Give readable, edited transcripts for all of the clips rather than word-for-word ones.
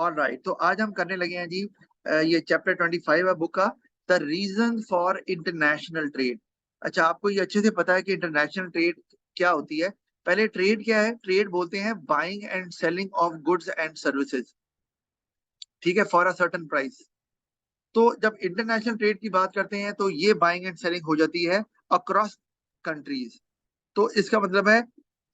All right, तो आज हम करने लगे हैं जी ये चैप्टर 25 है बुक का, the reason for international trade. अच्छा, आपको ये अच्छे से पता है कि इंटरनेशनल ट्रेड क्या होती है। पहले ट्रेड क्या है? ट्रेड बोलते हैं buying and selling of goods and services, ठीक है, फॉर अ सर्टेन प्राइस। तो जब इंटरनेशनल ट्रेड की बात करते हैं तो ये बाइंग एंड सेलिंग हो जाती है अक्रॉस कंट्रीज। तो इसका मतलब है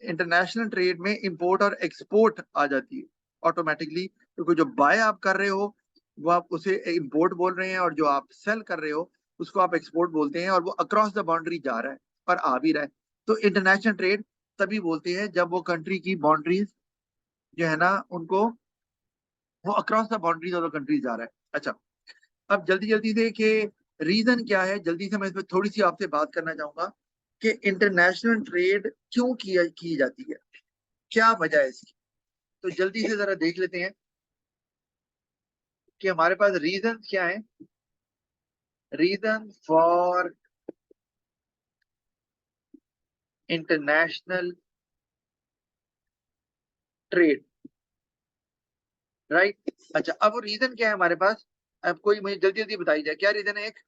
इंटरनेशनल ट्रेड में इंपोर्ट और एक्सपोर्ट आ जाती है ऑटोमेटिकली, क्योंकि जो बाय आप कर रहे हो वो आप उसे इंपोर्ट बोल रहे हैं, और जो आप सेल कर रहे हो उसको आप एक्सपोर्ट बोलते हैं, और वो अक्रॉस द बाउंड्री जा रहा है और आ भी रहा है। तो इंटरनेशनल ट्रेड तभी बोलते हैं जब वो कंट्री की बाउंड्रीज जो है ना उनको, वो across the boundaries of the country जा रहा है। अच्छा, अब जल्दी जल्दी से कि रीजन क्या है, जल्दी से मैं इसमें थोड़ी सी आपसे बात करना चाहूंगा कि इंटरनेशनल ट्रेड क्यों की जाती है, क्या वजह है इसकी। तो जल्दी से जरा देख लेते हैं कि हमारे पास रीजन क्या है। Reason for international trade, right. अच्छा, अब वो रीजन क्या है हमारे पास, अब कोई मुझे जल्दी जल्दी बताई जाए क्या रीजन है। एक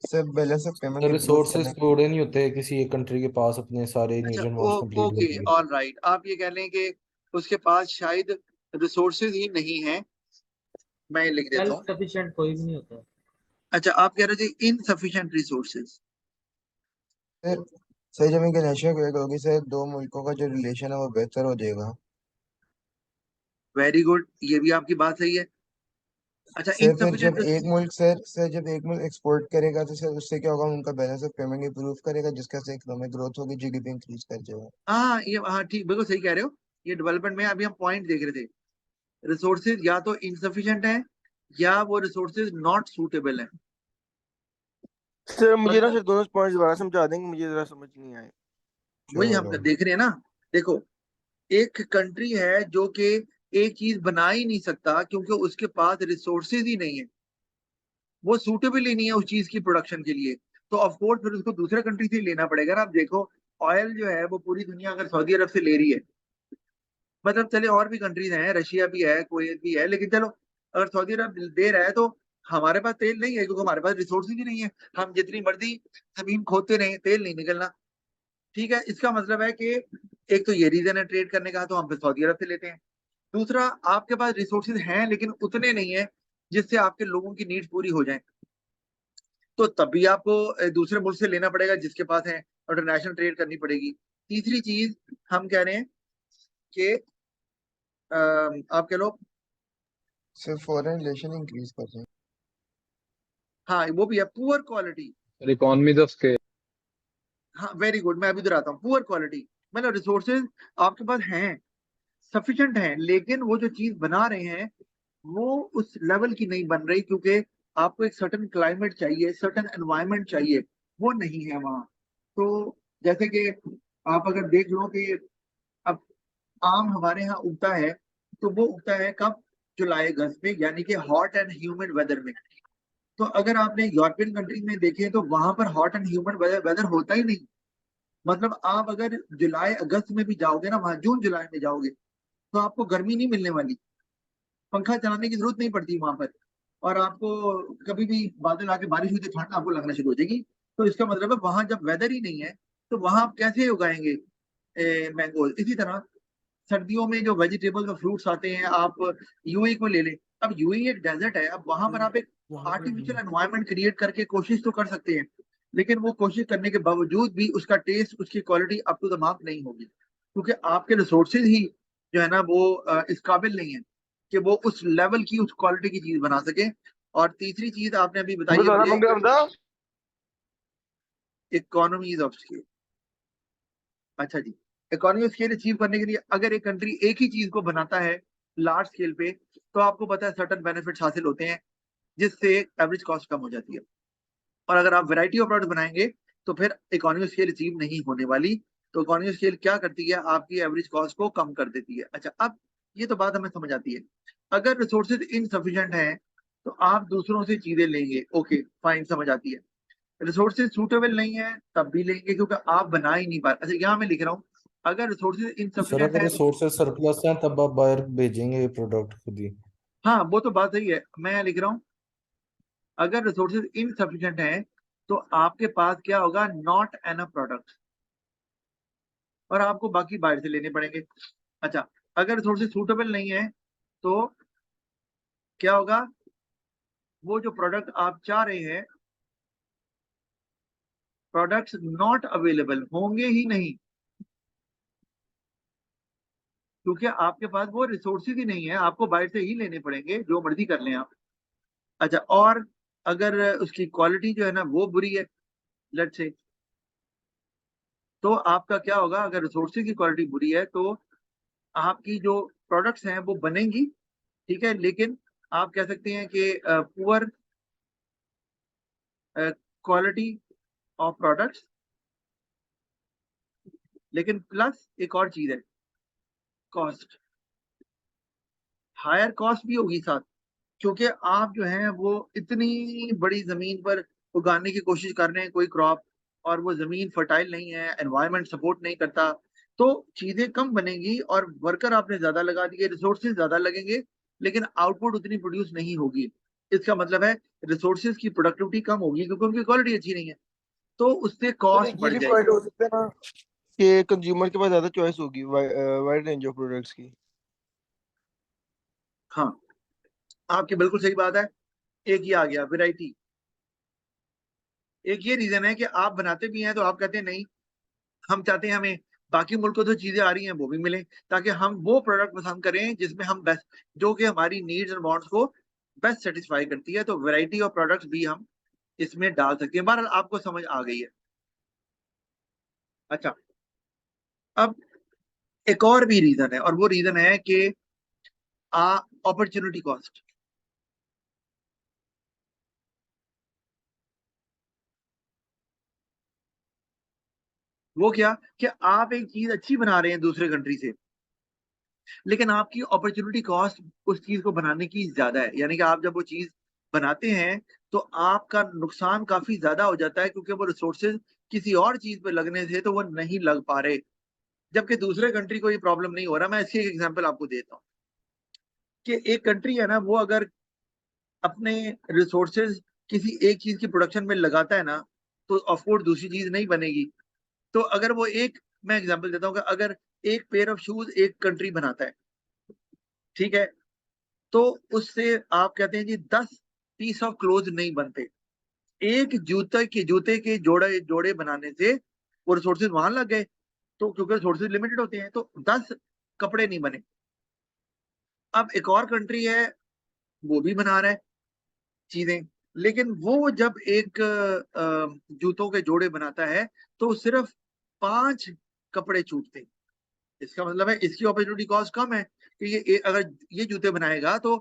sir balance of payment improve resources करने के थोड़े नहीं होते किसी एक कंट्री के पास अपने सारे अच्छा, needs and wants complete okay, करने के। ऑल राइट, आप ये कह लें कि उसके पास शायद रिसोर्सेज ही नहीं है, मैं ये लिख देता सेल्फ हूँ। सफिशिएंट कोई भी नहीं होता। अच्छा, आप कह रहे थे इनसफिशिएंट रिसोर्सेज। सर सर जब इंटरनेशनल ट्रेड होगी सर, दो मुल्कों का जो रिलेशन है वो बेहतर हो जाएगा। वेरी गुड, ये भी आपकी बात सही है। अच्छा, सर फिर जब इनसफिशिएंट, एक मुल्क जब एक मुल्क एक्सपोर्ट करेगा तो सर उससे क्या होगा, उनका बैलेंस ऑफ पेमेंट इंप्रूव करेगा, जिसका से इकोनॉमिक ग्रोथ होगी, जीडीपी इंक्रीज कर जाएगा। हाँ ये हाँ ठीक, बिल्कुल सही कह रहे हो। ये डेवलपमेंट में अभी हम पॉइंट देख रहे थे, रिसोर्सेज या तो इनसफिशिएंट है या वो रिसोर्सेज नॉट सूटेबल है। सर मुझे ना मतलब सर दोनों पॉइंट्स दोबारा समझा देंगे, मुझे जरा समझ नहीं आए। वही हम चलो देख रहे हैं ना। देखो, एक कंट्री है जो कि एक चीज बना ही नहीं सकता क्योंकि उसके पास रिसोर्सेज ही नहीं है, वो सूटेबल ही नहीं है उस चीज की प्रोडक्शन के लिए। तो ऑफ कोर्स फिर उसको दूसरे कंट्री से लेना पड़ेगा ना। आप देखो, ऑयल जो है वो पूरी दुनिया अगर सऊदी अरब से ले रही है, मतलब चले और भी कंट्रीज हैं, रशिया भी है, कुवैत भी है, लेकिन चलो अगर सऊदी अरब दे रहा है तो हमारे पास तेल नहीं है क्योंकि हमारे पास रिसोर्सेज ही नहीं है। हम जितनी मर्जी जमीन खोदते रहे, तेल नहीं निकलना। ठीक है, इसका मतलब है कि एक तो ये रीजन है ट्रेड करने का, तो हम फिर सऊदी अरब से लेते हैं। दूसरा, आपके पास रिसोर्सेज हैं लेकिन उतने नहीं है जिससे आपके लोगों की नीड्स पूरी हो जाए, तो तभी आपको दूसरे मुल्क से लेना पड़ेगा जिसके पास है, इंटरनेशनल ट्रेड करनी पड़ेगी। तीसरी चीज हम कह रहे हैं कि आप कह लो, सर फॉरेन रिलेशन इंक्रीज कर जाएगा। हाँ वो भी है, poor quality. Economies of scale. हाँ वेरी गुड, मैं अभी दोहराता हूँ, पुअर क्वालिटी मतलब रिसोर्सेज आपके पास हैं, सफिशिएंट हैं, लेकिन वो जो चीज बना रहे हैं वो उस लेवल की नहीं बन रही, क्योंकि आपको एक सर्टेन क्लाइमेट चाहिए, सर्टेन एनवायरनमेंट चाहिए, वो नहीं है वहाँ। तो जैसे कि आप अगर देख लो कि अब आम हमारे यहाँ उगता है, तो वो उगता है कब? जुलाई अगस्त में, यानी कि हॉट एंड ह्यूमिड वेदर में। तो अगर आपने यूरोपियन कंट्री में देखे तो वहां पर हॉट एंड ह्यूमिड वेदर होता ही नहीं। मतलब आप अगर जुलाई अगस्त में भी जाओगे ना, वहां जून जुलाई में जाओगे तो आपको गर्मी नहीं मिलने वाली, पंखा चलाने की जरूरत नहीं पड़ती वहां पर। और आपको कभी भी बादल आके बारिश हुई तो ठंड आपको लगना शुरू हो जाएगी। तो इसका मतलब है वहां जब वेदर ही नहीं है तो वहां आप कैसे उगाएंगे मैंगोज। इसी तरह सर्दियों में जो वेजिटेबल्स और फ्रूट्स आते हैं, आप यूएई को ले लें। अब यूएई एक डेजर्ट है, अब वहां पर आप एक आर्टिफिशियल एनवायरनमेंट क्रिएट करके कोशिश तो कर सकते हैं, लेकिन वो कोशिश करने के बावजूद भी उसका टेस्ट, उसकी quality up to the mark नहीं होगी, क्योंकि आपके रिसोर्सेज ही जो है ना वो इस काबिल नहीं है कि वो उस लेवल की, उस क्वालिटी की चीज बना सके। और तीसरी चीज आपने अभी बताई है मुझे, इकोनॉमीज ऑफ स्केल। अच्छा जी, इकोनॉमी ऑफ स्केल अचीव करने के लिए अगर एक कंट्री एक ही चीज को बनाता है लार्ज स्केल पे, तो आपको पता है सर्टन बेनिफिट्स हासिल होते हैं जिससे एवरेज कॉस्ट कम हो जाती है। और अगर आप वैरायटी ऑफ प्रोडक्ट बनाएंगे तो फिर इकोनॉमी ऑफ स्केल अचीव नहीं होने वाली। तो इकोनॉमी ऑफ स्केल क्या करती है? आपकी एवरेज कॉस्ट को कम कर देती है। अच्छा, अब ये तो बात हमें समझ आती है। अगर रिसोर्सेज इनसफिशिएंट हैं तो आप दूसरों से चीजें लेंगे, ओके फाइन, समझ आती है। रिसोर्सेज सूटेबल नहीं है तब भी लेंगे क्योंकि आप बना ही नहीं पा रहे। अच्छा, यहाँ मैं लिख रहा हूँ अगर रिसोर्सेज सर इनसफिशिएंट अगर है तो रिसोर्सेज सरप्लस हैं तब आप बायर भेजेंगे ये प्रोडक्ट खुद ही। हाँ, वो तो बात सही है, मैं लिख रहा हूँ अगर रिसोर्सेज इनसफिशिएंट है तो आपके पास क्या होगा, नॉट एनफ प्रोडक्ट, और आपको बाकी बाहर से लेने पड़ेंगे। अच्छा, अगर रिसोर्सेज सूटेबल नहीं है तो क्या होगा, वो जो प्रोडक्ट आप चाह रहे हैं, प्रोडक्ट्स नॉट अवेलेबल होंगे ही नहीं, क्योंकि आपके पास वो रिसोर्सेज ही नहीं है, आपको बाहर से ही लेने पड़ेंगे, जो मर्जी कर लें आप। अच्छा, और अगर उसकी क्वालिटी जो है ना वो बुरी है, लेट से, तो आपका क्या होगा, अगर रिसोर्सेज की क्वालिटी बुरी है तो आपकी जो प्रोडक्ट्स हैं वो बनेंगी, ठीक है, लेकिन आप कह सकते हैं कि पुअर क्वालिटी ऑफ प्रोडक्ट्स, लेकिन प्लस एक और चीज है, कॉस्ट, हायर कॉस्ट भी होगी साथ, क्योंकि आप जो है वो इतनी बड़ी जमीन पर उगाने की कोशिश कर रहे हैं कोई क्रॉप, और वो जमीन फर्टाइल नहीं है, एनवायरनमेंट सपोर्ट नहीं करता, तो चीजें कम बनेंगी, और वर्कर आपने ज्यादा लगा दिए, रिसोर्सेज ज्यादा लगेंगे, लेकिन आउटपुट उतनी प्रोड्यूस नहीं होगी। इसका मतलब है रिसोर्सेज की प्रोडक्टिविटी कम होगी क्योंकि उनकी क्वालिटी अच्छी नहीं है, तो उससे सर कॉस्ट एक ये बढ़ भी जाएगी। पॉइंट हो सकता है ना कि कंज्यूमर के पास ज्यादा चॉइस होगी वाइड रेंज ऑफ प्रोडक्ट्स की। हाँ, आपकी बिल्कुल सही बात है। एक ही आ गया, वैरायटी। एक ये रीजन है कि आप बनाते भी हैं तो आप कहते हैं नहीं, हम चाहते हैं हमें बाकी मुल्कों से चीजें आ रही हैं वो भी मिले, ताकि हम वो प्रोडक्ट पसंद करें जिसमें हम बेस्ट, जो कि हमारी नीड्स एंड वांट्स को बेस्ट सेटिस्फाई करती है, तो वैरायटी ऑफ प्रोडक्ट्स भी हम इसमें डाल सकते हैं। बहरहाल आपको समझ आ गई है। अच्छा, अब एक और भी रीजन है, और वो रीजन है कि अपॉर्चुनिटी कॉस्ट। वो क्या, कि आप एक चीज अच्छी बना रहे हैं दूसरे कंट्री से, लेकिन आपकी अपॉर्चुनिटी कॉस्ट उस चीज को बनाने की ज्यादा है, यानी कि आप जब वो चीज बनाते हैं तो आपका नुकसान काफी ज्यादा हो जाता है, क्योंकि वो रिसोर्सेज किसी और चीज पे लगने से तो वो नहीं लग पा रहे, जबकि दूसरे कंट्री को ये प्रॉब्लम नहीं हो रहा। मैं इसकी एक एग्जांपल आपको देता हूँ कि एक कंट्री है ना, वो अगर अपने रिसोर्सेज किसी एक चीज की प्रोडक्शन में लगाता है ना, तो ऑफकोर्स दूसरी चीज नहीं बनेगी। तो अगर वो एक, मैं एग्जांपल देता हूँ कि अगर एक पेयर ऑफ शूज एक कंट्री बनाता है, ठीक है, तो उससे आप कहते हैं जी 10 पीस ऑफ क्लोथ नहीं बनते, एक जूते के जोड़े जोड़े बनाने से वो रिसोर्सेज वहां लग गए, तो क्योंकि रिसोर्सेज लिमिटेड होते हैं तो 10 कपड़े नहीं बने। अब एक और कंट्री है, वो भी बना रहा है चीजें, लेकिन वो जब एक जूतों के जोड़े बनाता है तो सिर्फ 5 कपड़े छूटते हैं। इसका मतलब है इसकी अपॉर्चुनिटी कॉस्ट कम है, कि अगर ये जूते बनाएगा तो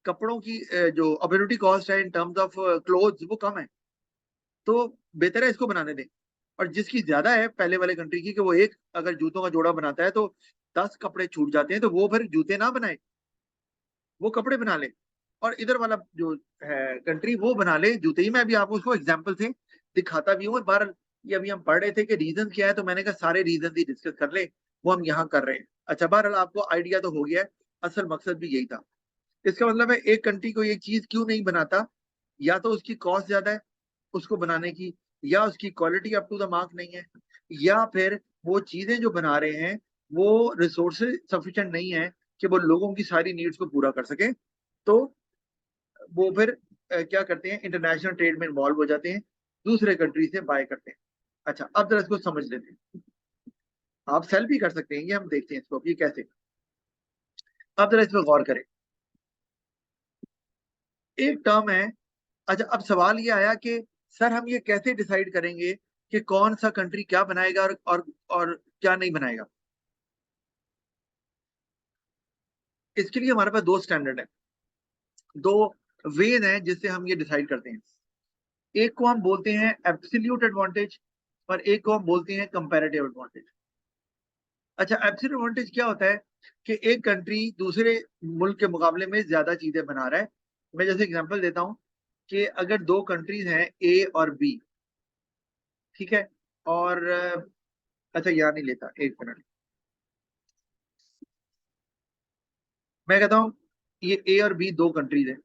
कपड़ों की जो अपॉर्चुनिटी कॉस्ट है इन टर्म्स ऑफ क्लोथ्स वो कम है, तो बेहतर है इसको बनाने दें। और जिसकी ज्यादा है पहले वाले कंट्री की, कि वो एक अगर जूतों का जोड़ा बनाता है तो 10 कपड़े छूट जाते हैं, तो वो फिर जूते ना बनाए, वो कपड़े बना ले। और इधर वाला जो है कंट्री वो बना ले जूते ही। मैं अभी आपको उसको एग्जाम्पल से दिखाता भी हूँ। बार ये अभी हम पढ़ रहे थे कि रीजन क्या है, तो मैंने कहा सारे रीजन ही डिस्कस कर ले, वो हम यहाँ कर रहे हैं। अच्छा, बहरहाल आपको आइडिया तो हो गया है, असल मकसद भी यही था। इसका मतलब है एक कंट्री को एक चीज क्यों नहीं बनाता, या तो उसकी कॉस्ट ज्यादा है उसको बनाने की, या उसकी quality up to the mark नहीं है, या फिर वो चीजें जो बना रहे हैं वो रिसोर्सेज सफिशिएंट नहीं है कि वो लोगों की सारी नीड्स को पूरा कर सके। तो वो फिर क्या करते हैं, इंटरनेशनल ट्रेड में इन्वॉल्व हो जाते हैं, दूसरे कंट्री से बाय करते हैं। अच्छा, अब जरा इसको समझ लेते हैं। आप सेल भी कर सकते हैं, ये हम देखते हैं इसको ये कैसे। अब जरा इस पर गौर करें, एक टर्म है। अच्छा, अब सवाल ये आया कि सर हम ये कैसे डिसाइड करेंगे कि कौन सा कंट्री क्या बनाएगा और क्या नहीं बनाएगा। इसके लिए हमारे पास दो स्टैंडर्ड है, दो वेज हैं जिससे हम ये डिसाइड करते हैं। एक को हम बोलते हैं एब्सोल्यूट एडवांटेज, और एक को हम बोलते हैं कंपैरेटिव एडवांटेज। अच्छा, एब्सोल्यूट एडवांटेज क्या होता है, कि एक कंट्री दूसरे मुल्क के मुकाबले में ज्यादा चीजें बना रहा है। मैं जैसे एग्जांपल देता हूं कि अगर दो कंट्रीज हैं ए और बी, ठीक है, और अच्छा यहाँ नहीं लेता, एक मिनट, मैं कहता हूँ ये ए और बी दो कंट्रीज है,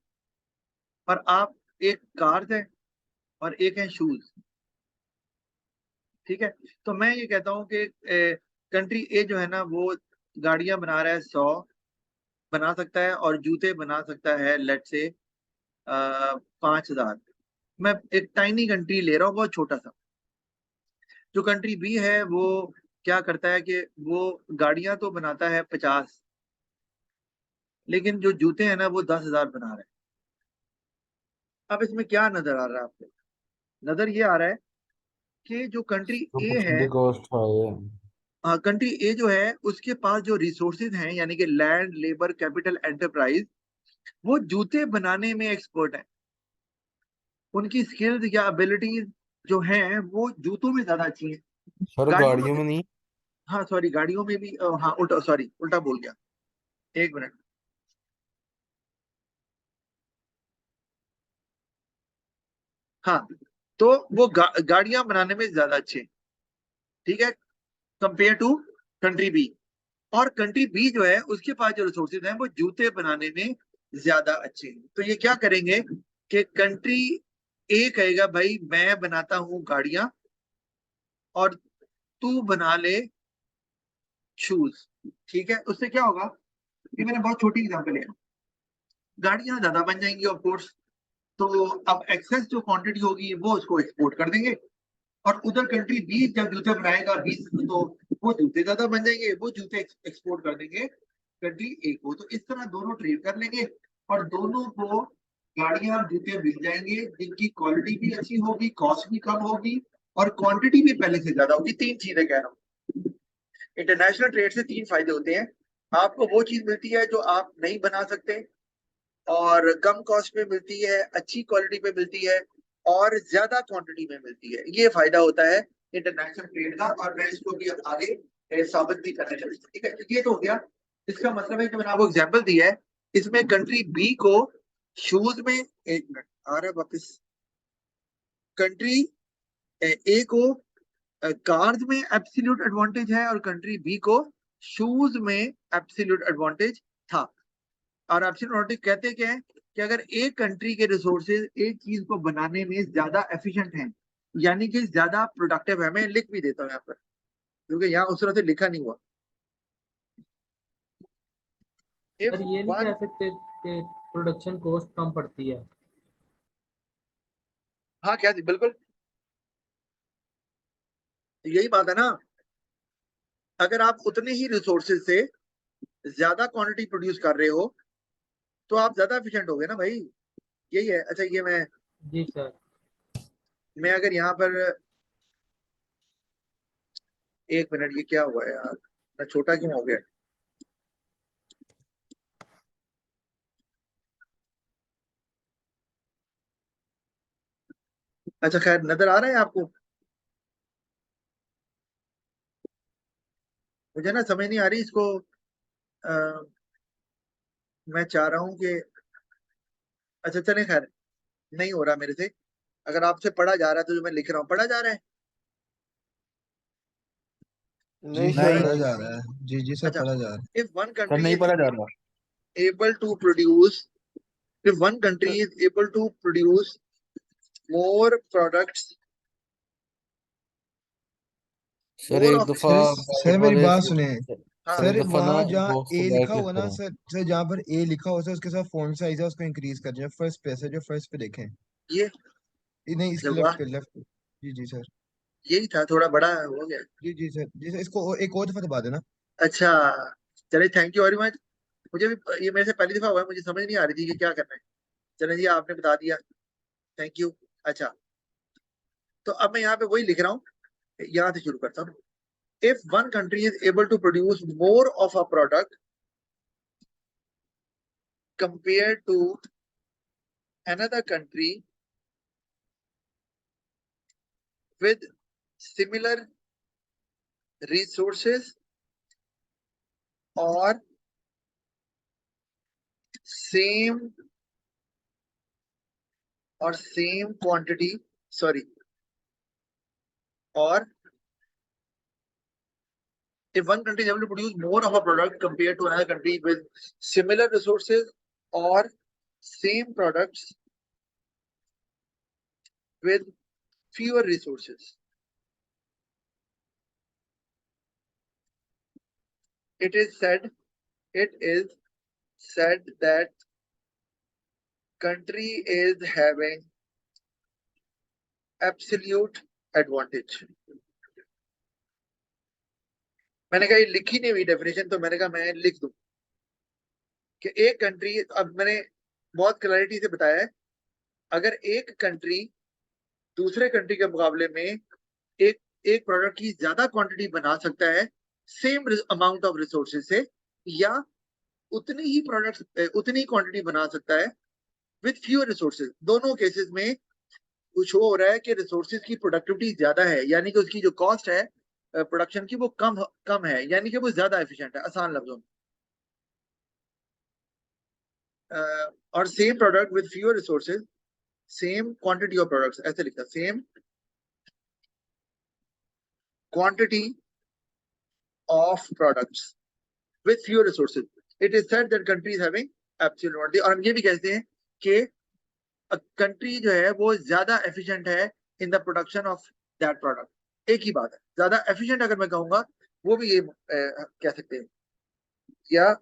और आप, एक कार्स है और एक है शूज, ठीक है। तो मैं ये कहता हूँ कि कंट्री ए जो है ना वो गाड़ियां बना रहा है 100 बना सकता है, और जूते बना सकता है लेट से 5,000। मैं एक टाइनी कंट्री ले रहा हूँ, बहुत छोटा सा। जो कंट्री बी है वो क्या करता है कि वो गाड़ियां तो बनाता है 50, लेकिन जो जूते हैं ना वो 10,000 बना रहा है। अब इसमें क्या नजर आ रहा है आपको? नजर ये आ रहा है कि जो कंट्री ए है, अपॉर्चुनिटी कॉस्ट हाई है। कंट्री ए जो है उसके पास जो रिसोर्सेज हैं, यानी कि लैंड, लेबर, कैपिटल, एंटरप्राइज, वो जूते बनाने में एक्सपर्ट है। उनकी स्किल्स या एबिलिटीज जो हैं वो जूतों में ज्यादा अच्छी हैं। सर गाड़ियों गाड़ियों में, में नहीं। हाँ सॉरी, गाड़ियों में भी, हाँ उल्टा, सॉरी उल्टा बोल गया, एक मिनट। हाँ, तो वो गाड़ियां बनाने में ज्यादा अच्छे हैं, ठीक है, कंपेयर टू कंट्री बी। और कंट्री बी जो है उसके पास जो रिसोर्सेज हैं वो जूते बनाने में ज्यादा अच्छे हैं। तो ये क्या करेंगे कि कंट्री ए कहेगा भाई मैं बनाता हूँ गाड़ियां, और तू बना ले शूज, ठीक है। उससे क्या होगा, ये मैंने बहुत छोटी एग्जांपल है, गाड़ियां ज्यादा बन जाएंगी ऑफ कोर्स। तो अब एक्सेस जो क्वांटिटी होगी वो उसको एक्सपोर्ट कर देंगे, और उधर कंट्री बी जब जूते बनाएगा 20, तो वो जूते ज्यादा बन जाएंगे, वो जूते एक्सपोर्ट कर देंगे कंट्री ए को। तो इस तरह दोनों ट्रेड कर लेंगे, और दोनों को गाड़ियां जूते मिल जाएंगे जिनकी क्वालिटी भी अच्छी होगी, कॉस्ट भी कम होगी, और क्वांटिटी भी पहले से ज्यादा होगी। तीन चीजें कह रहा हूँ। इंटरनेशनल ट्रेड से तीन फायदे होते हैं। आपको वो चीज मिलती है जो आप नहीं बना सकते, और कम कॉस्ट में मिलती है, अच्छी क्वालिटी में मिलती है, और ज्यादा क्वांटिटी में मिलती है। ये फायदा होता है इंटरनेशनल ट्रेड का, और मैं इसको भी अब आगे साबित भी करने चलूँ, ठीक है। ये तो हो गया। इसका मतलब है कि मैंने आपको एग्जाम्पल दिया है, इसमें कंट्री बी को शूज में, एक मिनट आ रहा है वापिस, कंट्री ए को कार्स में एब्सोल्यूट एडवांटेज है, और कंट्री बी को शूज में एब्सोल्यूट एडवांटेज था। और एब्सोल्यूट एडवांटेज कहते क्या है कि अगर एक कंट्री के रिसोर्सेज एक चीज को बनाने में ज्यादा एफिशिएंट हैं, यानी कि ज्यादा प्रोडक्टिव है। मैं लिख भी देता हूँ यहाँ पर, क्योंकि यहाँ उस तरह से लिखा नहीं हुआ। इफ सर ये नहीं वन, कह सकते कि प्रोडक्शन कॉस्ट कम पड़ती है। हाँ क्या थी, बिल्कुल यही बात है ना। अगर आप उतने ही रिसोर्सेज से ज्यादा क्वांटिटी प्रोड्यूस कर रहे हो तो आप ज्यादा एफिशिएंट हो गए ना भाई। यही है। अच्छा ये जी सर। मैं अगर यहाँ पर, एक मिनट, ये क्या हुआ है यार, मैं छोटा क्यों हो गया? अच्छा खैर, नजर आ रहा है आपको? मुझे ना समझ नहीं आ रही इसको। अ, मैं चाह रहा हूँ कि, अच्छा चले खैर, नहीं हो रहा मेरे से। अगर आपसे पढ़ा जा रहा है तो जो मैं लिख रहा हूँ पढ़ा जा रहा है। जी नहीं जी सर नहीं पढ़ा नहीं। जा रहा है, जी जी सर अच्छा, पढ़ा जा रहा है। इफ वन सर कंट्री नहीं इज पढ़ा जा रहा। able to produce if one country sir is able to produce more products, sir more एक of दफा सर वाइट सर मेरी वाले बात से। सुने। हाँ सर एक सर दफा ना वहां जहाँ बॉक्स ए को बैक लिखा क्लिक हुआ ना करें। सर, सर जहाँ पर ए लिखा हुआ सर उसके साथ फॉन्ट साइज है उसको इंक्रीज कर जाए। फर्स्ट पे सर, जो फर्स्ट पे देखें। ये नहीं, इसके लेफ्ट वाह, पे, लेफ्ट पे। जी जी सर। यही था, थोड़ा बड़ा हो गया। जी जी सर, जी सर इसको एक और दफा दबा देना। अच्छा चलिए, थैंक यू वेरी मच। मुझे भी ये मेरे से पहली दफा हुआ है, मुझे समझ नहीं आ रही थी कि क्या करना है। चलिए जी, आपने बता दिया, थैंक यू। अच्छा, तो अब मैं यहाँ पे वही लिख रहा हूँ, यहाँ से शुरू करता हूँ। If one country is able to produce more of a product compared to another country with similar resources or same same quantity, sorry, or if one country is able to produce more of a product compared to another country with similar resources or same products with fewer resources, it is said that country is having absolute advantage. मैंने कहा ये लिखी नहीं हुई definition, तो मैंने कहा मैं लिख दूं कि एक कंट्री, अब मैंने बहुत क्लैरिटी से बताया है, अगर एक कंट्री दूसरे कंट्री के मुकाबले में एक प्रोडक्ट की ज्यादा क्वांटिटी बना सकता है सेम अमाउंट ऑफ रिसोर्सेज से, या उतनी ही प्रोडक्ट उतनी क्वांटिटी बना सकता है विथ फ्यूअर रिसोर्सेज, दोनों केसेस में कुछ हो रहा है कि रिसोर्सेज की प्रोडक्टिविटी ज्यादा है, यानी कि उसकी जो कॉस्ट है प्रोडक्शन की वो कम है, यानी कि वो ज्यादा एफिशिएंट है, आसान लफ्जों में। और same product with fewer resources, same quantity of products, ऐसे लिखा, same quantity of products with fewer resources, it is said that country is having absolute advantage. और हम ये भी कहते हैं कि कंट्री जो है वो ज्यादा एफिशिएंट है in the production of that product. एक ही बात है, ज्यादा एफिशिएंट अगर मैं कहूंगा वो भी ये कह सकते हैं, या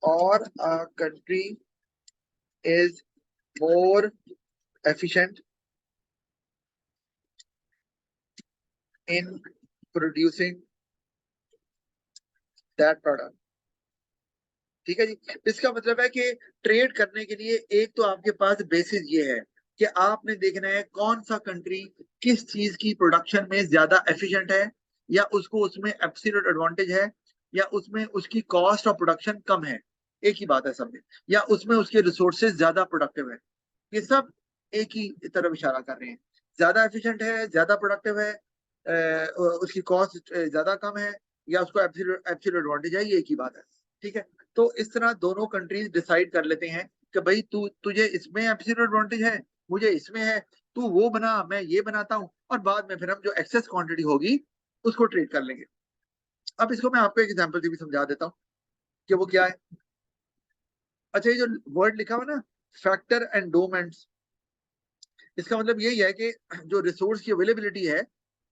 और a country is more efficient in producing that product। ठीक है जी। इसका मतलब है कि ट्रेड करने के लिए एक तो आपके पास बेसिस ये है कि आपने देखना है कौन सा कंट्री किस चीज की प्रोडक्शन में ज्यादा एफिशिएंट है, या उसको उसमें एब्सोल्यूट एडवांटेज है, या उसमें उसकी कॉस्ट ऑफ प्रोडक्शन कम है, एक ही बात है सब में, या उसमें उसके रिसोर्सेज ज्यादा प्रोडक्टिव है। ये सब एक ही तरफ इशारा कर रहे हैं, ज्यादा एफिशिएंट है, ज्यादा प्रोडक्टिव है, उसकी कॉस्ट ज्यादा कम है, या उसको एब्सोल्यूट एडवांटेज है, ये एक ही बात है। ठीक है, तो इस तरह दोनों कंट्रीज डिसाइड कर लेते हैं कि भाई तुझे इसमें एब्सोल्यूट एडवांटेज है, मुझे इसमें है, तू वो बना, मैं ये बनाता हूँ, और बाद में फिर हम जो एक्सेस क्वांटिटी होगी उसको ट्रेड कर लेंगे। अब इसको मैं आपको एक एग्जांपल से भी समझा देता हूँ कि वो क्या है। अच्छा, ये जो वर्ड लिखा हुआ ना फैक्टर एंडोमेंट्स, इसका मतलब यही है कि जो रिसोर्स की अवेलेबिलिटी है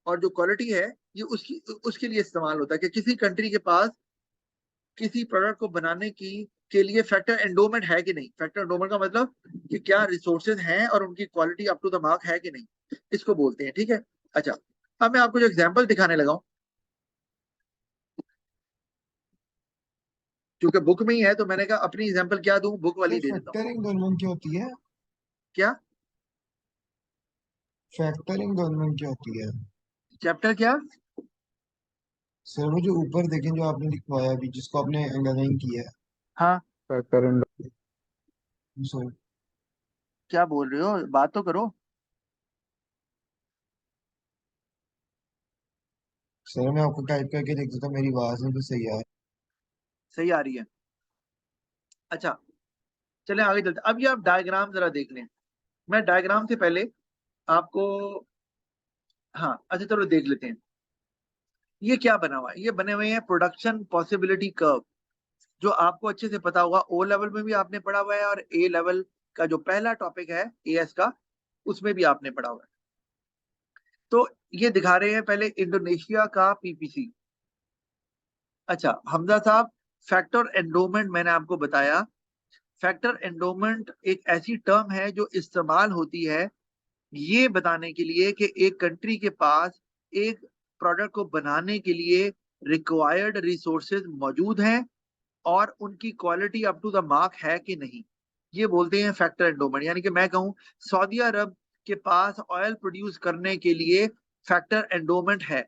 और जो क्वालिटी है, ये उसके लिए इस्तेमाल होता है कि किसी कंट्री के पास किसी प्रोडक्ट को बनाने के लिए फैक्टर एंडोमेंट है कि नहीं। फैक्टर एंडोमेंट का मतलब कि क्या रिसोर्सेज हैं और उनकी quality up to the mark है कि नहीं, इसको बोलते हैं। ठीक है, अच्छा, अब मैं आपको जो एग्जांपल दिखाने लगा हूं, क्योंकि बुक में ही है तो मैंने कहा अपनी एग्जांपल क्या दूं, बुक वाली दे देता हूँ। फैक्टरिंग गवर्नमेंट क्या होती है? क्या फैक्टरिंग गवर्नमेंट क्या होती है? चैप्टर क्या? सर वो जो ऊपर देखें जो आपने लिखवाया अभी जिसको आपने अंडरलाइन किया है। हाँ, फैक्टर एंड सर क्या बोल रहे हो, बात तो करो। सर मैं आपको टाइप करके देख देता हूँ, मेरी आवाज नहीं तो सही है। सही आ रही है? अच्छा, चले आगे चलते। अब ये आप डायग्राम जरा देख लें। मैं डायग्राम से पहले आपको, हाँ अच्छा चलो देख लेते हैं। ये क्या बना हुआ है, ये बने हुए हैं प्रोडक्शन पॉसिबिलिटी कर्व, जो आपको अच्छे से पता होगा, ओ लेवल में भी आपने पढ़ा हुआ है और ए लेवल का जो पहला टॉपिक है एएस का उसमें भी आपने पढ़ा हुआ है। तो ये दिखा रहे हैं पहले इंडोनेशिया का पीपीसी। अच्छा हमजा साहब, फैक्टर एंडोमेंट मैंने आपको बताया, फैक्टर एंडोमेंट एक ऐसी टर्म है जो इस्तेमाल होती है ये बताने के लिए कि एक कंट्री के पास एक प्रोडक्ट को बनाने के लिए रिक्वायर्ड रिसोर्सेज मौजूद हैं और उनकी quality up to the mark है कि नहीं, ये बोलते हैं फैक्टर एंडोमेंट। यानी कि मैं कहूं सऊदी अरब के पास ऑयल प्रोड्यूस करने के लिए फैक्टर एंडोमेंट है,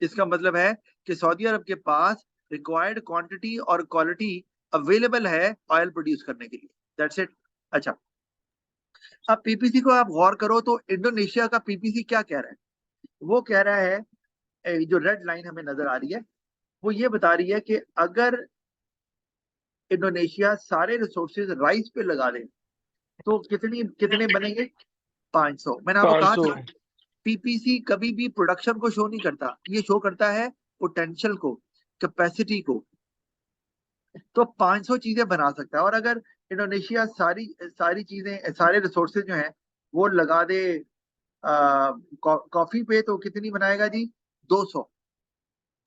इसका मतलब है कि सऊदी अरब के पास रिक्वायर्ड क्वांटिटी और क्वालिटी अवेलेबल है ऑयल प्रोड्यूस करने के लिए, दैट्स इट। अच्छा, अब पीपीसी को आप गौर करो तो इंडोनेशिया का पीपीसी क्या कह रहा है, वो कह रहा है, जो रेड लाइन हमें नजर आ रही है वो ये बता रही है कि अगर इंडोनेशिया सारे रिसोर्सेज राइस पे लगा दे तो कितने बनेंगे, 500। मैंने आपको कहा 500। था पीपीसी कभी भी प्रोडक्शन को शो नहीं करता, ये शो करता है पोटेंशियल को, कैपेसिटी को। तो 500 चीजें बना सकता है। और अगर इंडोनेशिया सारी सारी चीजें, सारे रिसोर्सेज जो हैं वो लगा दे कॉफी पे, तो कितनी बनाएगा जी? 200।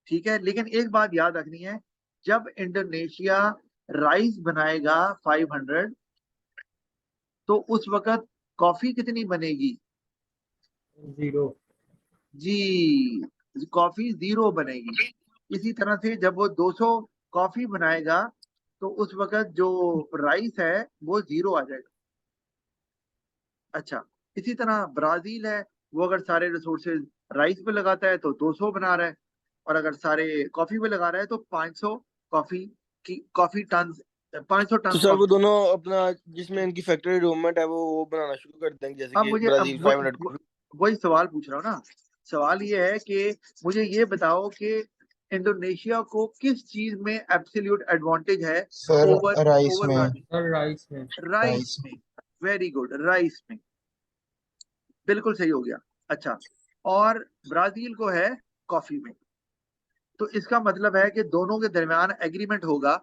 ठीक है, लेकिन एक बात याद रखनी है, जब इंडोनेशिया राइस बनाएगा 500, तो उस वक्त कॉफी कितनी बनेगी? 0। जी, कॉफी 0 बनेगी। इसी तरह से जब वो 200 कॉफी बनाएगा, तो उस वक्त जो राइस है वो 0 आ जाएगा। अच्छा, इसी तरह ब्राजील है, वो अगर सारे रिसोर्सेज राइस पे लगाता है तो 200 बना रहा है, और अगर सारे कॉफी पे लगा रहा है तो 500 कॉफी कॉफी टन, 500 तो टन सर वो कॉफी। दोनों अपना जिसमें इनकी फैक्ट्री डेवलपमेंट है वो बनाना शुरू कर देंगे, जैसे अब कि मुझे ब्राजील 500 को। वही सवाल पूछ रहा हूँ ना। सवाल ये है कि मुझे ये बताओ कि इंडोनेशिया को किस चीज में एब्सोल्यूट एडवांटेज है सर ओवर राइस ओवर में, ब्राजील? सर राइस में। राइस राइस में। वेरी गुड, राइस में। बिल्कुल सही हो गया। अच्छा, और ब्राजील को है कॉफी में। तो इसका मतलब है कि दोनों के दरमियान एग्रीमेंट होगा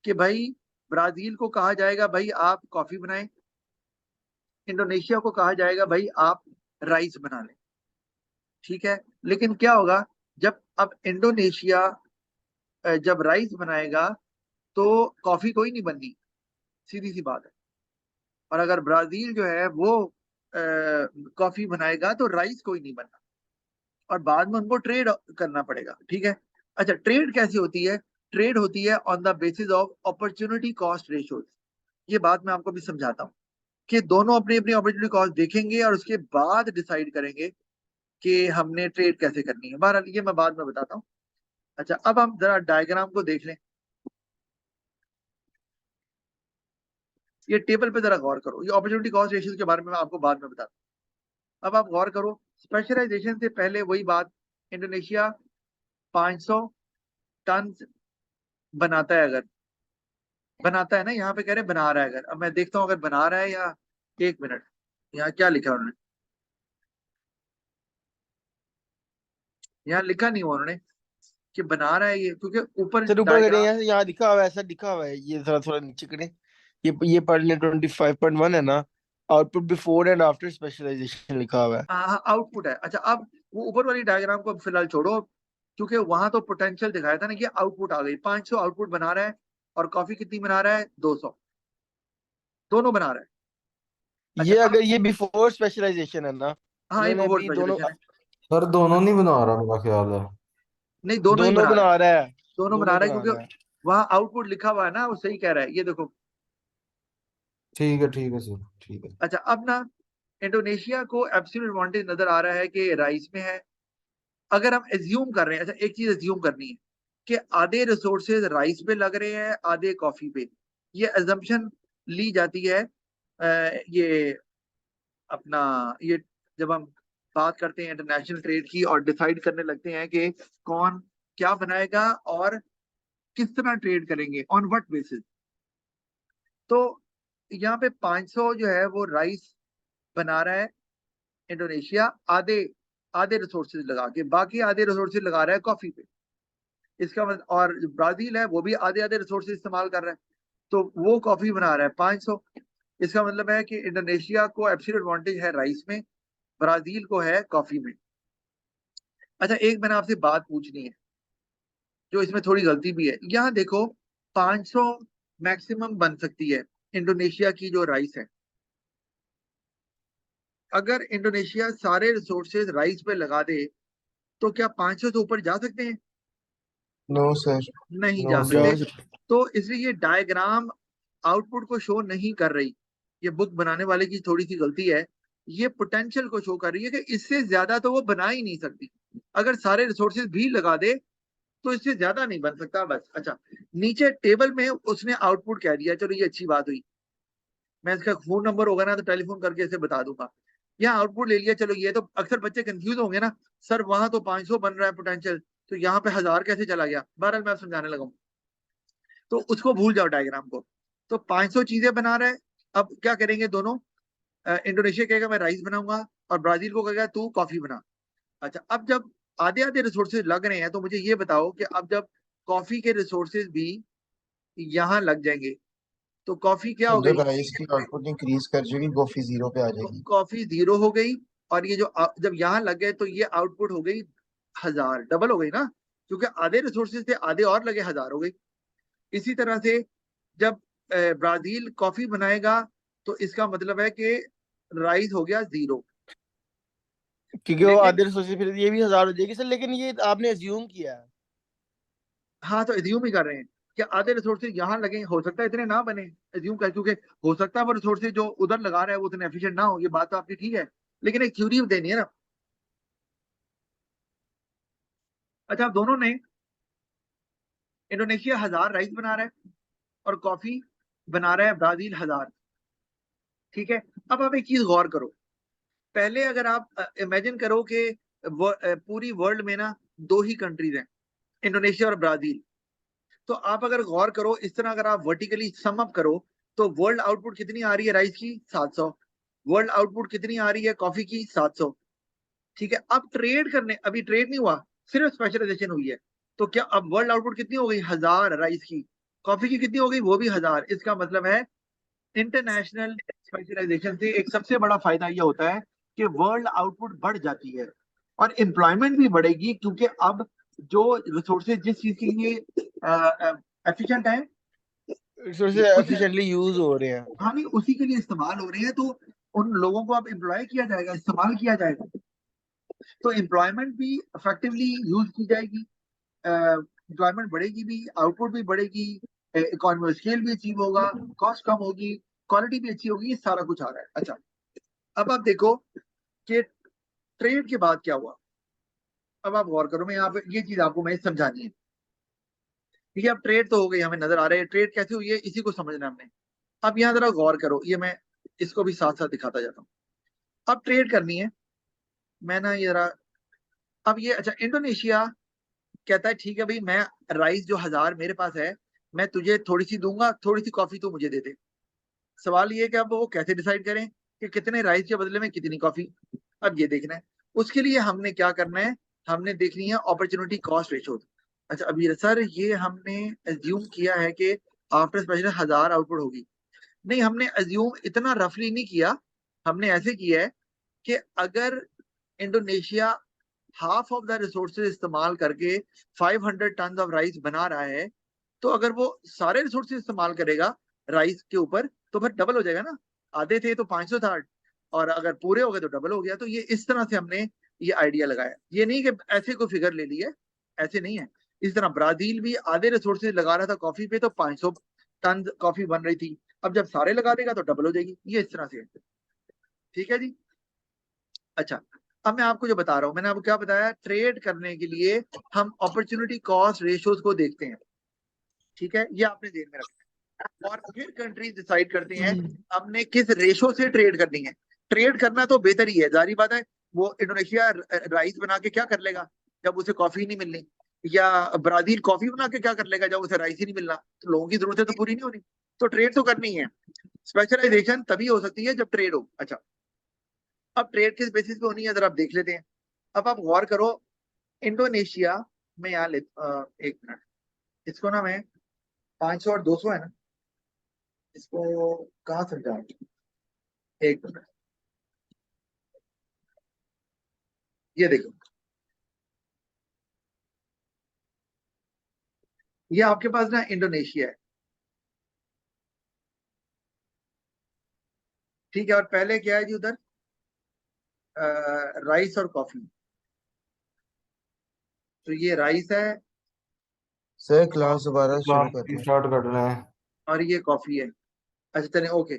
कि भाई ब्राजील को कहा जाएगा भाई आप कॉफी बनाएं, इंडोनेशिया को कहा जाएगा भाई आप राइस बना लें। ठीक है, लेकिन क्या होगा, जब अब इंडोनेशिया जब राइस बनाएगा तो कॉफी कोई नहीं बननी, सीधी सी बात है। और अगर ब्राजील जो है वो कॉफी बनाएगा तो राइस कोई नहीं बनना, और बाद में उनको ट्रेड करना पड़ेगा। ठीक है। अच्छा, ट्रेड कैसी होती है? ट्रेड होती है on the basis of opportunity cost ratios. ये बात मैं आपको भी समझाता हूँ कि दोनों अपनी अपनी अपॉर्चुनिटी कॉस्ट देखेंगे और उसके बाद डिसाइड करेंगे कि हमने ट्रेड कैसे करनी है। बहरहाल ये मैं बाद में बताता हूँ। अच्छा, अब हम जरा डायग्राम को देख लें। ये टेबल पे जरा गौर करो, ये अपॉर्चुनिटी कॉस्ट रेशियोज के बारे में मैं आपको बाद में बताता हूँ। अब आप गौर करो, स्पेशलाइजेशन से पहले वही बात, इंडोनेशिया 500 टन बनाता है, अगर बनाता है ना, यहाँ पे कह रहे हैं बना रहा है। अगर अब मैं देखता हूँ अगर बना रहा है या, एक मिनट, यहाँ क्या लिखा है उन्होंने? यहाँ लिखा नहीं हुआ उन्होंने कि बना रहा है ये, क्योंकि ऊपर सर ऊपर करें, डायग्राम, यहाँ दिखा हुआ है, ऐसा दिखा हुआ है, ये थोड़ा थोड़ा नीचे करें। ये पढ़ लें, 25.1 है ना, output before and after specialisation लिखा हुआ है। हाँ आउटपुट है। अच्छा, अब वो ऊपर वाली डायग्राम को फिलहाल छोड़ो, क्योंकि वहां तो पोटेंशियल दिखाया था ना कि आउटपुट आ गई, 500 आउटपुट बना रहा है, और कॉफी कितनी बना रहा है? 200। दोनों बना रहा है। अच्छा ये अब, अगर ये बिफोर स्पेशलाइजेशन है ना, हाँ ये इन्होंने बिफोर अभी दोनों स्पेशलाइजेशन है। सर दोनों नहीं बना रहा मेरा ख्याल है। नहीं, दोनों ही दोनों बना रहा है। बना रहा है, दोनों बना दोनों रहा है, बना रहा है। क्योंकि वहां आउटपुट लिखा हुआ है ना, वो सही कह रहा है, ये देखो। ठीक है सर, ठीक है। अच्छा, अब ना इंडोनेशिया को एब्सोल्यूट एडवांटेज नजर आ रहा है कि राइस में है। अगर हम एज्यूम कर रहे हैं, अच्छा एक चीज एज्यूम करनी है कि आधे रिसोर्सेज राइस पे लग रहे हैं, आधे कॉफी पे, ये एजम्पशन ली जाती है। ये अपना, ये जब हम बात करते हैं इंटरनेशनल ट्रेड की और डिसाइड करने लगते हैं कि कौन क्या बनाएगा और किस तरह ट्रेड करेंगे, ऑन व्हाट बेसिस, तो यहाँ पे 500 जो है वो राइस बना रहा है इंडोनेशिया, आधे आधे रिसोर्सेज लगा के, बाकी आधे रिसोर्सेज लगा रहा है कॉफी पे। इसका मतलब, और जो ब्राजील है वो भी आधे आधे रिसोर्सेज इस्तेमाल कर रहा है, तो वो कॉफी बना रहा है 500। इसका मतलब है कि इंडोनेशिया को एब्सोल्यूट एडवांटेज है राइस में, ब्राजील को है कॉफी में। अच्छा, एक मैंने आपसे बात पूछनी है, जो इसमें थोड़ी गलती भी है। यहाँ देखो, 500 मैक्सिमम बन सकती है इंडोनेशिया की जो राइस है। अगर इंडोनेशिया सारे रिसोर्सेज राइस पे लगा दे, तो क्या 500 से ऊपर जा सकते हैं? No sir. नहीं नो जा जा सकते। सर। सकते। तो इसलिए ये डायग्राम आउटपुट को शो नहीं कर रही। ये बुक बनाने वाले की थोड़ी सी गलती है। ये पोटेंशियल को शो कर रही है कि इससे ज्यादा तो वो बना ही नहीं सकती। अगर सारे रिसोर्सेज भी लगा दे तो इससे ज्यादा नहीं बन सकता, बस। अच्छा, नीचे टेबल में उसने आउटपुट कह दिया, चलो ये अच्छी बात हुई। मैं इसका फोन नंबर होगा ना तो टेलीफोन करके इसे बता दूंगा। यहाँ आउटपुट ले लिया, चलो ये तो अक्सर बच्चे कंफ्यूज होंगे ना, सर वहां तो 500 बन रहा है पोटेंशियल, तो यहाँ पे 1000 कैसे चला गया? बहरहाल मैं समझाने लगा हूँ, तो उसको भूल जाओ डायग्राम को। तो 500 चीजें बना रहा है। अब क्या करेंगे दोनों? इंडोनेशिया कहेगा मैं राइस बनाऊंगा और ब्राजील को कहेगा तू कॉफी बना। अच्छा, अब जब आधे आधे रिसोर्सेज लग रहे हैं तो मुझे ये बताओ कि अब जब कॉफी के रिसोर्सेज भी यहाँ लग जाएंगे तो कॉफी क्या हो तो गई? राइस की आउटपुट इंक्रीज कर जाएगी, कॉफी जीरो पे आ तो जाएगी। कॉफी 0 हो गई, और ये जो जब यहाँ लग गए तो ये आउटपुट हो गई 1000, डबल हो गई ना, क्योंकि आधे रिसोर्सेज थे, आधे और लगे, 1000 हो गई। इसी तरह से जब ब्राजील कॉफी बनाएगा तो इसका मतलब है कि राइस हो गया 0। क्योंकि वो लेकिन आधे रिसोर्सेज फिर ये भी 1000 हो जाएगी सर, लेकिन ये आपने अज्यूम किया है। हाँ, तो एज्यूम ही कर रहे हैं कि आधे रिसोर्सेज यहाँ लगे, हो सकता है इतने ना बने, एज्यूम कर, क्योंकि हो सकता है वो रिसोर्सेज जो उधर लगा रहा है वो इतने एफिशिएंट ना हो। ये बात तो आपकी ठीक है, लेकिन एक थ्योरी देनी है ना। अच्छा, अब दोनों ने, इंडोनेशिया 1000 राइस बना रहा है और कॉफी बना रहा है ब्राजील 1000। ठीक है, अब आप एक चीज गौर करो। पहले अगर आप इमेजिन करो कि पूरी वर्ल्ड में ना 2 ही कंट्रीज हैं, इंडोनेशिया और ब्राजील। तो आप अगर गौर करो इस तरह, अगर आप वर्टिकली सम अप करो तो वर्ल्ड आउटपुट कितनी आ रही है राइस की? 700। वर्ल्ड आउटपुट कितनी आ रही है कॉफी की? 700। ठीक है, अब ट्रेड करने, अभी ट्रेड नहीं हुआ, सिर्फ स्पेशलाइजेशन हुई है। तो क्या अब वर्ल्ड आउटपुट कितनी हो गई? 1000 राइस की। कॉफी की कितनी हो गई? वो भी 1000। इसका मतलब है इंटरनेशनल स्पेशलाइजेशन से एक सबसे बड़ा फायदा यह होता है कि वर्ल्ड आउटपुट बढ़ जाती है और एम्प्लॉयमेंट भी बढ़ेगी, क्योंकि अब जो रिसोर्सेज जिस चीज के लिए एफिशिएंट है, रिसोर्सेज उस, एफिशिएंटली यूज हो रहे हैं। हाँ नहीं, उसी के लिए इस्तेमाल हो रहे हैं, तो उन लोगों को अब एम्प्लॉय किया जाएगा, इस्तेमाल किया जाएगा, तो एम्प्लॉयमेंट भी इफेक्टिवली यूज की जाएगी, एम्प्लॉयमेंट बढ़ेगी भी, आउटपुट भी बढ़ेगी, इकोनॉमी स्केल भी अचीव होगा, कॉस्ट कम होगी, क्वालिटी भी अच्छी होगी, ये सारा कुछ आ रहा है। अच्छा, अब आप देखो कि ट्रेड के बाद क्या हुआ। अब आप गौर करो, मैं यहाँ पे ये चीज आपको मैं समझानी है। ठीक है, अब ट्रेड तो हो गई, हमें नजर आ रहा है ट्रेड कैसे हुई है, इसी को समझना है हमने। अब यहाँ जरा गौर करो, ये मैं इसको भी साथ साथ दिखाता जाता हूँ। अब ट्रेड करनी है, मैं ना ये जरा, अब ये, अच्छा, इंडोनेशिया कहता है ठीक है भाई, मैं राइस जो 1000 मेरे पास है, मैं तुझे थोड़ी सी दूंगा, थोड़ी सी कॉफी तू मुझे दे दे। सवाल ये है कि अब वो कैसे डिसाइड करें कि कितने राइस के बदले में कितनी कॉफी। अब ये देखना है, उसके लिए हमने क्या करना है, हमने देखनी है अपॉर्चुनिटी कॉस्ट रेशो। अच्छा, अभी सर ये हमने एज्यूम किया है कि आफ्टर स्पेशल 1000 आउटपुट होगी। नहीं, हमने एज्यूम इतना रफली नहीं किया, हमने ऐसे किया है कि अगर Indonesia half of the resources इस्तेमाल करके 500 टन ऑफ राइस बना रहा है, तो अगर वो सारे रिसोर्सेज इस्तेमाल करेगा राइस के ऊपर तो फिर डबल हो जाएगा ना। आधे थे तो 500 था, और अगर पूरे हो गए तो डबल हो गया। तो ये इस तरह से हमने ये आइडिया लगाया, ये नहीं कि ऐसे कोई फिगर ले ली है, ऐसे नहीं है। इस तरह ब्राजील भी आधे रिसोर्सेज लगा रहा था कॉफी पे तो 500 टन कॉफी बन रही थी, अब जब सारे लगा देगा तो डबल हो जाएगी, ये इस तरह से है। ठीक है जी। अच्छा, अब मैं आपको जो बता रहा हूं, मैंने आपको क्या बताया, ट्रेड करने के लिए हम अपॉर्चुनिटी कॉस्ट रेशियोज को देखते हैं। ठीक है, ये आपने ध्यान में रखना है, और फिर कंट्रीज डिसाइड करते हैं हमने किस रेशो से ट्रेड करनी है। ट्रेड करना तो बेहतर ही है, जारी बात है। वो इंडोनेशिया राइस बना के क्या कर लेगा जब उसे कॉफी नहीं मिलनी, या ब्राजील कॉफी बना के क्या कर लेगा जब उसे राइस ही नहीं मिलना, तो लोगों की जरूरतें तो पूरी नहीं होनी। तो ट्रेड तो करनी है, स्पेशलाइजेशन तभी हो सकती है जब ट्रेड हो। अच्छा, अब ट्रेड किस बेसिस पे होनी है जरा आप देख लेते हैं। अब आप गौर करो, इंडोनेशिया में यहाँ ले, एक मिनट, इसको ना मैं 500 और 200 है ना, इसको कहाँ समझा, एक मिनट, ये देखो, ये आपके पास ना इंडोनेशिया है। ठीक है, और पहले क्या है जी उधर, राइस और कॉफी। तो ये राइस है सर क्लास दोबारा शुरू क्लास कर दें। स्टार्ट कर रहे हैं। और ये कॉफी है। अच्छा चले, ओके।